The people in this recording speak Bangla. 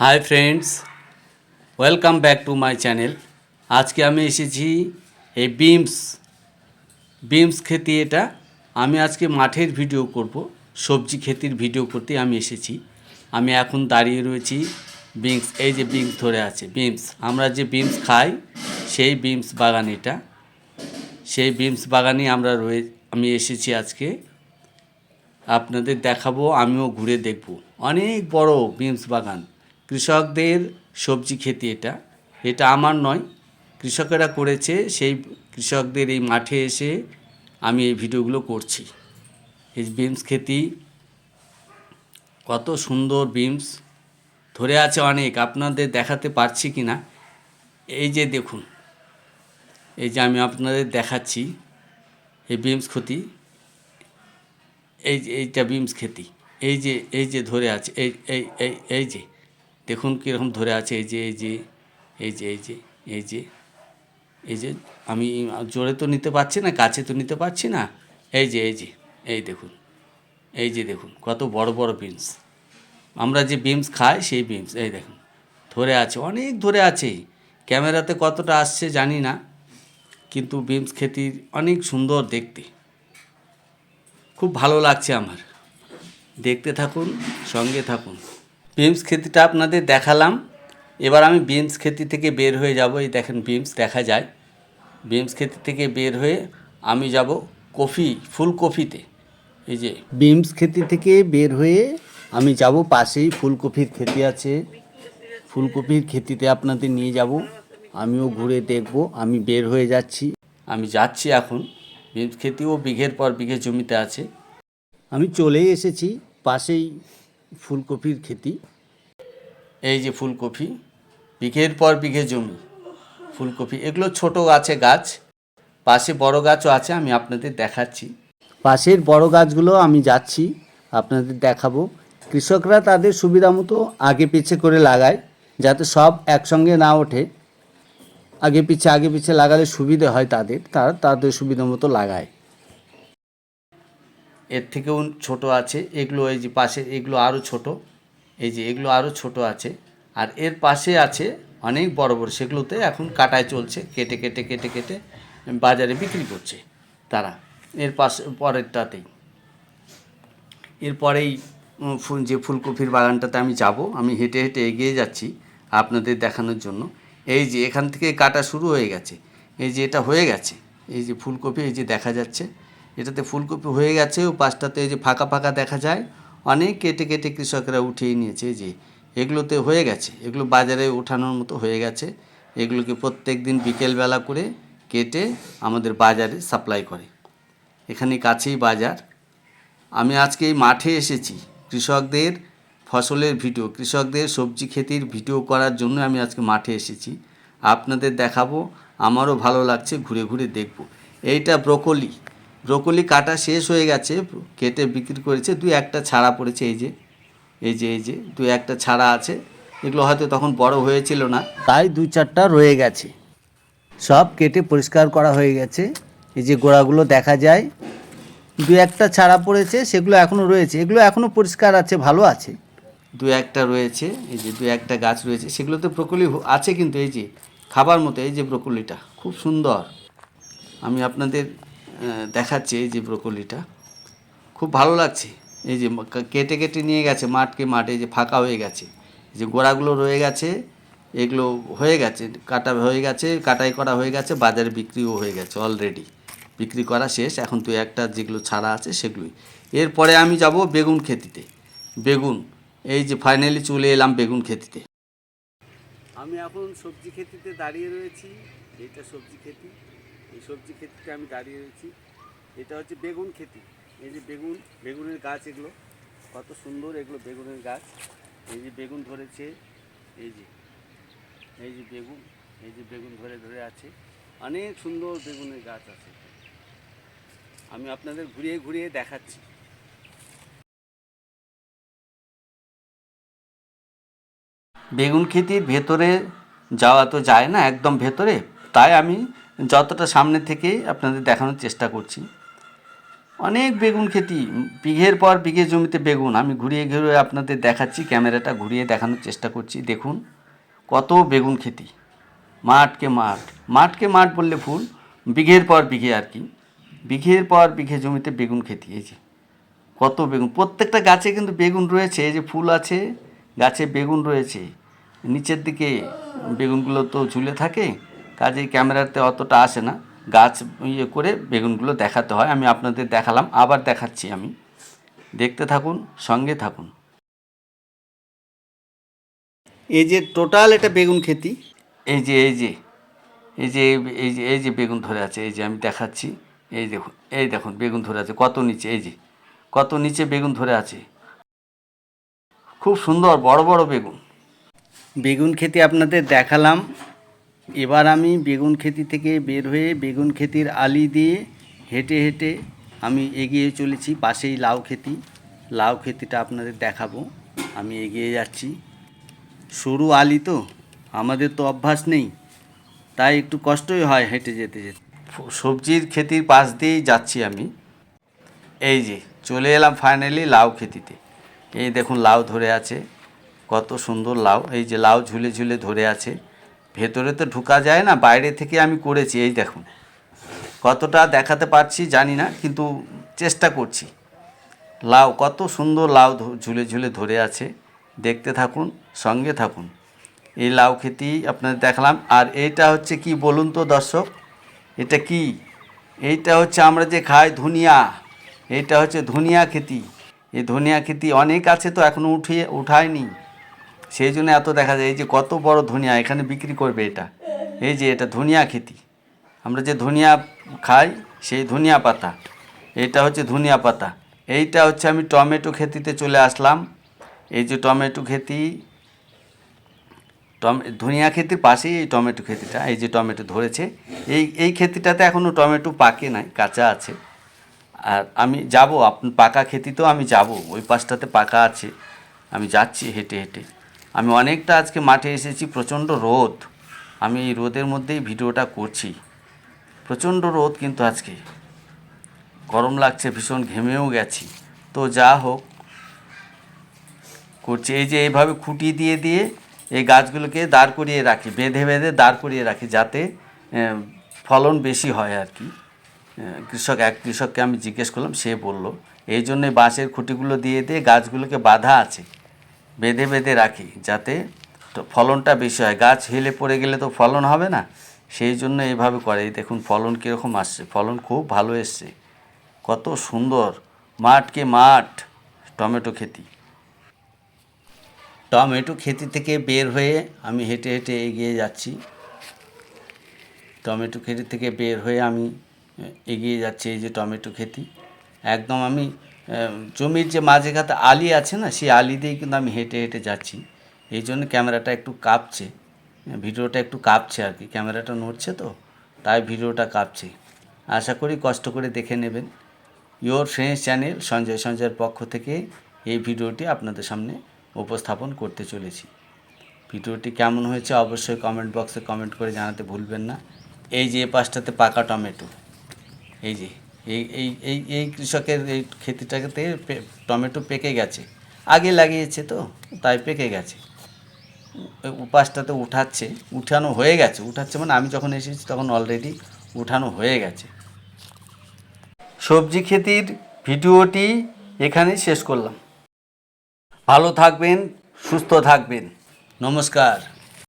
Hi friends, welcome back to my channel. আজকে আমি এসেছি এই বিমস খেতি। এটা আমি আজকে মাঠের ভিডিও করব, সবজি খেতির ভিডিও করতে আমি এসেছি। আমি এখন দাঁড়িয়ে রয়েছি বিমস, এই যে বিমস ধরে আছে। বিমস আমরা যে বিমস খাই সেই বিমস বাগান এটা। সেই বিমস বাগানে আমি এসেছি আজকে, আপনাদের দেখাবো, আমিও ঘুরে দেখব। অনেক বড় বিমস বাগান, কৃষকদের সবজি খেতি। এটা আমার নয়, কৃষকেরা করেছে। সেই কৃষকদের এই মাঠে এসে আমি এই ভিডিওগুলো করছি। এই বিমস খেতি, কত সুন্দর বিমস ধরে আছে অনেক। আপনাদের দেখাতে পারছি কি না, এই যে দেখুন, এই যে আমি আপনাদের দেখাচ্ছি এই বিমস ক্ষতি। এইটা বিমস খেতি, এই যে ধরে আছে, এই যে দেখুন কীরকম ধরে আছে। এই যে আমি জোরে তো নিতে পারছি না, কাছে তো নিতে পারছি না। এই দেখুন কত বড় বড় বিমস। আমরা যে বিমস খাই সেই বিমস, এই দেখুন ধরে আছে, অনেক ধরে আছে। ক্যামেরাতে কতটা আসছে জানি না, কিন্তু বিমস খেতির অনেক সুন্দর দেখতে, খুব ভালো লাগছে আমার। দেখতে থাকুন, সঙ্গে থাকুন। বিমস খেতিটা আপনাদের দেখালাম। এবার আমি বিমস খেতি থেকে বের হয়ে যাব। এই দেখেন বিমস দেখা যায়। বিমস খেতি থেকে বের হয়ে আমি যাব ফুলকপিতে। এই যে বিমস খেতি থেকে বের হয়ে আমি যাব, পাশেই ফুলকপির খেতি আছে। ফুলকপির খেতিতে আপনাদের নিয়ে যাব, আমিও ঘুরে দেখব। আমি বের হয়ে যাচ্ছি, আমি যাচ্ছি এখন। বিমস খেতিও বিঘের পর বিঘে জমিতে আছে। আমি চলেই এসেছি, পাশেই ফুলকপির খেতি। এই যে ফুলকপি, বিঘের পর বিঘে জমি ফুলকপি। এগুলো ছোট আছে গাছ, পাশে বড় গাছও আছে, আমি আপনাদের দেখাচ্ছি। পাশের বড় গাছগুলো আমি যাচ্ছি, আপনাদের দেখাবো। কৃষকরা তাদের সুবিধা মতো আগে পিছে করে লাগায়, যাতে সব একসঙ্গে না ওঠে। আগে পিছে লাগালে সুবিধে হয় তারা তাদের সুবিধা মতো লাগায়। এর থেকেও ছোট আছে এগুলো, এই যে পাশে এগুলো আরও ছোট। এই যে এগুলো আরও ছোট আছে, আর এর পাশে আছে অনেক বড় বড়। সেগুলোতে এখন কাটাই চলছে, কেটে কেটে কেটে কেটে বাজারে বিক্রি করছে তারা। এর পাশে পরেরটাতেই, এরপরেই যে ফুলকপির বাগানটাতে আমি যাব। আমি হেঁটে হেঁটে এগিয়ে যাচ্ছি আপনাদের দেখানোর জন্য। এই যে এখান থেকে কাটা শুরু হয়ে গেছে, এই যে এটা হয়ে গেছে। এই যে ফুলকপি, এই যে দেখা যাচ্ছে, এটাতে ফুলকপি হয়ে গেছে। ও পাশটাতে এই যে ফাঁকা ফাঁকা দেখা যায়, অনেক কেটে কেটে কৃষকরা উঠিয়ে নিয়েছে। এই যে এগুলোতে হয়ে গেছে, এগুলো বাজারে ওঠানোর মতো হয়ে গেছে। এগুলোকে প্রত্যেক দিন বিকেলবেলা করে কেটে আমাদের বাজারে সাপ্লাই করে। এখানে কাছেই বাজার। আমি আজকে এই মাঠে এসেছি কৃষকদের ফসলের ভিডিও, কৃষকদের সবজি খেতির ভিডিও করার জন্য আমি আজকে মাঠে এসেছি। আপনাদের দেখাবো, আমারও ভালো লাগছে, ঘুরে ঘুরে দেখব। এইটা ব্রোকলি কাটা শেষ হয়ে গেছে, কেটে বিক্রি করেছে। দুই একটা ছাড়া পড়েছে, এই যে দুই একটা ছাড়া আছে। এগুলো হয়তো তখন বড় হয়েছিল না, তাই দুই চারটা রয়ে গেছে। সব কেটে পরিষ্কার করা হয়ে গেছে। এই যে গোড়াগুলো দেখা যায়, দু একটা ছাড়া পড়েছে, সেগুলো এখনও রয়েছে। এগুলো এখনও পরিষ্কার আছে, ভালো আছে। দু একটা রয়েছে, এই যে দু একটা গাছ রয়েছে, সেগুলোতে ব্রোকলি আছে। কিন্তু এই যে খাবার মতো, এই যে ব্রোকলিটা খুব সুন্দর, আমি আপনাদের দেখাচ্ছি। এই যে ব্রোকলিটা খুব ভালো লাগছে। এই যে কেটে কেটে নিয়ে গেছে মাঠে, এই যে ফাঁকা হয়ে গেছে, এই যে গোড়াগুলো রয়ে গেছে। এগুলো হয়ে গেছে, কাটা হয়ে গেছে, কাটাই করা হয়ে গেছে, বাজারে বিক্রিও হয়ে গেছে অলরেডি। বিক্রি করা শেষ, এখন তো একটা যেগুলো ছাড়া আছে সেগুলোই। এরপরে আমি যাব বেগুন খেতিতে। বেগুন, এই যে ফাইনালি চলে এলাম বেগুন খেতিতে। আমি এখন সবজি খেতিতে দাঁড়িয়ে রয়েছি। এইটা সবজি খেতি, এই সবজি খেতিতে আমি দাঁড়িয়ে রয়েছি। এটা হচ্ছে বেগুন খেতি। এই যে বেগুনের গাছ, এগুলো কত সুন্দর, এগুলো বেগুনের গাছ। এই যে বেগুন ধরেছে, এই যে বেগুন, এই যে বেগুন ধরে ধরে আছে। অনেক সুন্দর বেগুনের গাছ আছে, আমি আপনাদের ঘুরিয়ে ঘুরিয়ে দেখাচ্ছি। বেগুন ক্ষেতির ভেতরে যাওয়া তো যায় না একদম ভেতরে, তাই আমি যতটা সামনে থেকে আপনাদের দেখানোর চেষ্টা করছি। অনেক বেগুন খেতি, বিঘের পর বিঘে জমিতে বেগুন। আমি ঘুরিয়ে ঘুরিয়ে আপনাদের দেখাচ্ছি, ক্যামেরাটা ঘুরিয়ে দেখানোর চেষ্টা করছি। দেখুন কত বেগুন খেতি, মাঠকে মাঠ, মাঠকে মাঠ বললে ভুল, বিঘের পর বিঘে আর কি, বিঘের পর বিঘে জমিতে বেগুন খেতি। এই যে কত বেগুন, প্রত্যেকটা গাছে কিন্তু বেগুন রয়েছে। এই যে ফুল আছে, গাছে বেগুন রয়েছে। নিচের দিকে বেগুনগুলো তো ঝুলে থাকে, কাজেই ক্যামেরাতে অতটা আসে না, গাছ ইয়ে করে বেগুনগুলো দেখাতে হয়। আমি আপনাদের দেখালাম, আবার দেখাচ্ছি আমি, দেখতে থাকুন, সঙ্গে থাকুন। এই যে টোটাল এটা বেগুন খেতি। এই যে এই যে এই যে এই যে এই যে বেগুন ধরে আছে, এই যে আমি দেখাচ্ছি, এই দেখুন, এই দেখুন বেগুন ধরে আছে কত নিচে, এই যে কত নিচে বেগুন ধরে আছে, খুব সুন্দর বড় বড় বেগুন। বেগুন খেতি আপনাদের দেখালাম। এবার আমি বেগুন খেতি থেকে বের হয়ে বেগুন খেতির আলি দিয়ে হেঁটে হেঁটে আমি এগিয়ে চলেছি। পাশেই লাউ খেতি, লাউ খেতিটা আপনাদের দেখাবো। আমি এগিয়ে যাচ্ছি, সরু আলি তো, আমাদের তো অভ্যাস নেই, তাই একটু কষ্টই হয় হেঁটে যেতে যেতে। সবজির খেতির পাশ দিয়েই যাচ্ছি আমি। এই যে চলে এলাম ফাইনালি লাউ খেতিতে। এই দেখুন লাউ ধরে আছে, কত সুন্দর লাউ। এই যে লাউ ঝুলে ঝুলে ধরে আছে, ভেতরে তো ঢোকা যায় না, বাইরে থেকে আমি করেছি। এই দেখুন কতটা দেখাতে পারছি জানি না, কিন্তু চেষ্টা করছি। লাউ কত সুন্দর লাউ ঝুলে ঝুলে ধরে আছে, দেখতে থাকুন, সঙ্গে থাকুন। এই লাউ খেতি আপনাদের দেখালাম। আর এইটা হচ্ছে কি বলুন তো দর্শক, এটা কি? এইটা হচ্ছে আমরা যে খাই ধনিয়া, এইটা হচ্ছে ধনিয়া খেতি। এই ধনিয়া খেতি অনেক আছে তো, এখনও উঠায়নি, সেই জন্য এত দেখা যায়। এই যে কত বড় ধনিয়া, এখানে বিক্রি করবে এটা। এই যে এটা ধনিয়া খেতি, আমরা যে ধনিয়া খাই সেই ধনিয়া পাতা, এটা হচ্ছে ধনিয়া পাতা। এইটা হচ্ছে আমি টমেটো খেতিতে চলে আসলাম। এই যে টমেটো খেতি, ধনিয়া খেতির পাশেই এই টমেটো খেতিটা। এই যে টমেটো ধরেছে, এই খেতিটাতে এখনও টমেটো পাকে নাই, কাঁচা আছে। আর আমি যাব পাকা খেতিতেও আমি যাব, ওই পাশটাতে পাকা আছে, আমি যাচ্ছি হেঁটে হেঁটে। আমি অনেকটা আজকে মাঠে এসেছি, প্রচণ্ড রোদ, আমি এই রোদের মধ্যেই ভিডিওটা করছি। প্রচণ্ড রোদ কিন্তু আজকে, গরম লাগছে ভীষণ, ঘেমেও গেছি। তো যা হোক করছি। এই যে এইভাবে খুঁটি দিয়ে দিয়ে এই গাছগুলোকে দাঁড় করিয়ে রাখি, বেঁধে বেঁধে দাঁড় করিয়ে রাখি, যাতে ফলন বেশি হয় আর কি। এক কৃষককে আমি জিজ্ঞেস করলাম, সে বলল এই জন্যে বাঁশের খুঁটিগুলো দিয়ে দিয়ে গাছগুলোকে বাঁধা আছে, বেঁধে বেঁধে রাখি যাতে ফলনটা বেশি হয়। গাছ হেলে পড়ে গেলে তো ফলন হবে না, সেই জন্য এইভাবে করে। এই দেখুন ফলন কীরকম আসছে, ফলন খুব ভালো এসছে, কত সুন্দর, মাঠকে মাঠ টমেটো খেতি। টমেটো খেতি থেকে বের হয়ে আমি হেঁটে হেঁটে এগিয়ে যাচ্ছি। টমেটো খেতি থেকে বের হয়ে আমি এগিয়ে যাচ্ছি। এই যে টমেটো খেতি, একদম আমি জমির যে মাঝখানে আলি আছে না, সেই আলি দিয়েই কিন্তু আমি হেঁটে হেঁটে যাচ্ছি। এই জন্য ক্যামেরাটা একটু কাঁপছে, ভিডিওটা একটু কাঁপছে আর কি, ক্যামেরাটা নড়ছে তো, তাই ভিডিওটা কাঁপছে। আশা করি কষ্ট করে দেখে নেবেন। ইয়োর ফ্রেন্ডস চ্যানেল সঞ্জয়ের পক্ষ থেকে এই ভিডিওটি আপনাদের সামনে উপস্থাপন করতে চলেছি। ভিডিওটি কেমন হয়েছে অবশ্যই কমেন্ট বক্সে কমেন্ট করে জানাতে ভুলবেন না। এই যে পাশটাতে পাকা টমেটো, এই যে এই এই এই এই কৃষকের এই ক্ষেতিটাতে টমেটো পেকে গেছে, আগে লাগিয়েছে তো তাই পেকে গেছে। উপাসটাতে উঠাচ্ছে, উঠানো হয়ে গেছে, উঠাচ্ছে মানে আমি যখন এসেছি তখন অলরেডি উঠানো হয়ে গেছে। সবজি খেতির ভিডিওটি এখানেই শেষ করলাম। ভালো থাকবেন, সুস্থ থাকবেন, নমস্কার।